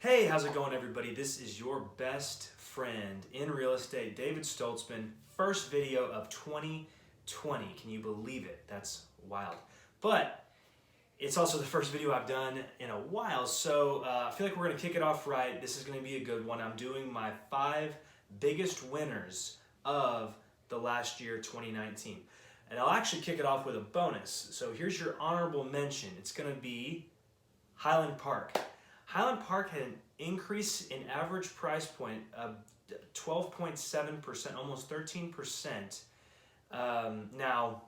Hey, how's it going, everybody? This is your best friend in real estate, David Stoltzman. First video of 2020. Can you believe it? That's wild. But it's also the first video I've done in a while, so I feel like we're going to kick it off right. This is going to be a good one. I'm doing my 5 biggest winners of the last year, 2019. And I'll actually kick it off with a bonus. So here's your honorable mention. It's going to be Highland Park. Highland Park had an increase in average price point of 12.7%, almost 13%. Now,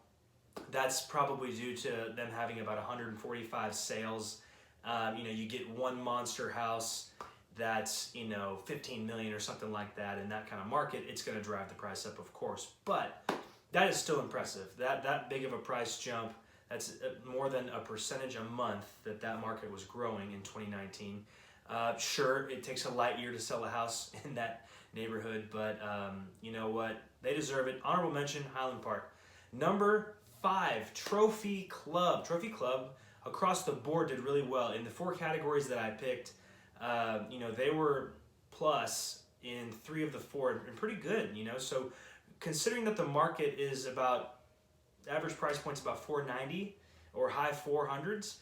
that's probably due to them having about 145 sales. You get one monster house that's, 15 million or something like that. In that kind of market, it's going to drive the price up, of course. But that is still impressive. That big of a price jump. That's more than a percentage a month that market was growing in 2019. Sure, it takes a light year to sell a house in that neighborhood, but you know what? They deserve it. Honorable mention, Highland Park. Number 5, Trophy Club. Trophy Club across the board did really well. In the 4 categories that I picked, they were plus in 3 of the 4 and pretty good, So considering that the market is about average price point's about $490 or high 400s.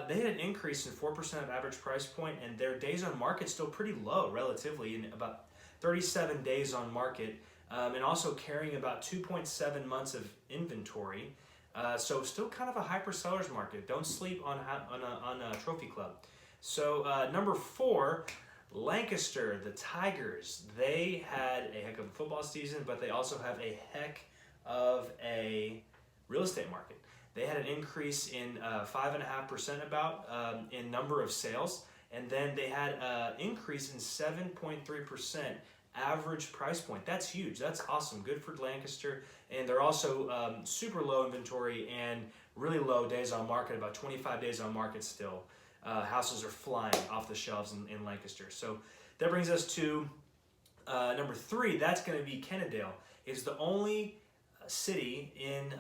They had an increase in 4% of average price point, and their days on market still pretty low relatively, in about 37 days on market, and also carrying about 2.7 months of inventory. So still kind of a hyper seller's market. Don't sleep on a Trophy Club. So number 4, Lancaster, the Tigers. They had a heck of a football season, but they also have a heck of a real estate market. They had an increase in 5.5% about in number of sales, and then they had an increase in 7.3% average price point. That's huge. That's awesome. Good for Lancaster. And they're also super low inventory and really low days on market, about 25 days on market still. Houses are flying off the shelves in Lancaster. So that brings us to number 3. That's going to be Kennedale. It's the only city in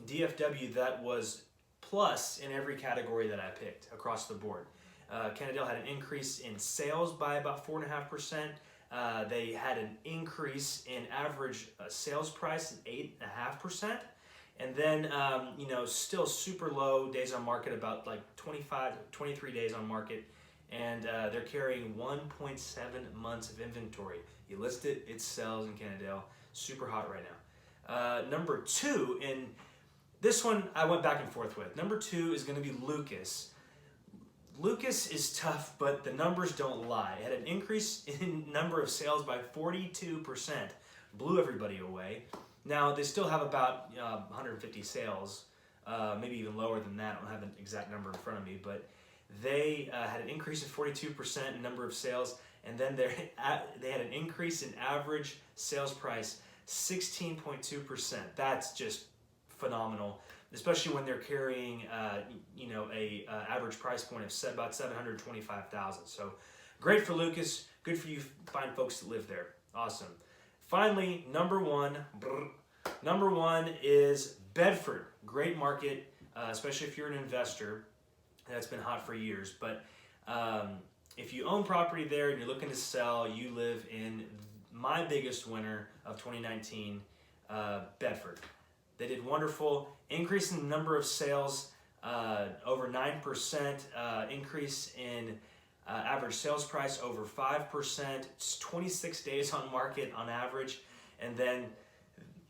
DFW that was plus in every category that I picked across the board. Kennedale had an increase in sales by about 4.5%. They had an increase in average sales price at 8.5%. And then, still super low days on market, about like 23 days on market. And they're carrying 1.7 months of inventory. You list it, it sells in Kennedale. Super hot right now. Number 2, and this one I went back and forth with. Number 2 is going to be Lucas. Lucas is tough, but the numbers don't lie. It had an increase in number of sales by 42%. Blew everybody away. Now, they still have about 150 sales, maybe even lower than that. I don't have an exact number in front of me, but they had an increase of 42% in number of sales, and then they had an increase in average sales price 16.2%. That's just phenomenal, especially when they're carrying a average price point of about $725,000. So great for Lucas. Good for you fine folks that live there. Awesome. Finally, number 1 is Bedford. Great market, especially if you're an investor. That's been hot for years. But if you own property there and you're looking to sell, you live in my biggest winner of 2019, Bedford. They did wonderful. Increase in the number of sales, over 9%. Increase in average sales price, over 5%. It's 26 days on market on average. And then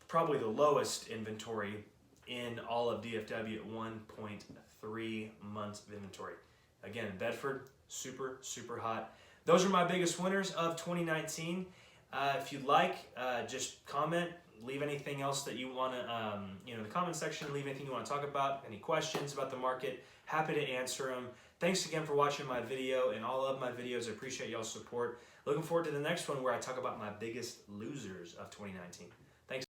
probably the lowest inventory in all of DFW at 1.3 months of inventory. Again, Bedford, super, super hot. Those are my biggest winners of 2019. If you'd like, just comment, leave anything else that you want to, in the comment section, leave anything you want to talk about, any questions about the market, happy to answer them. Thanks again for watching my video and all of my videos. I appreciate y'all's support. Looking forward to the next one where I talk about my biggest losers of 2019.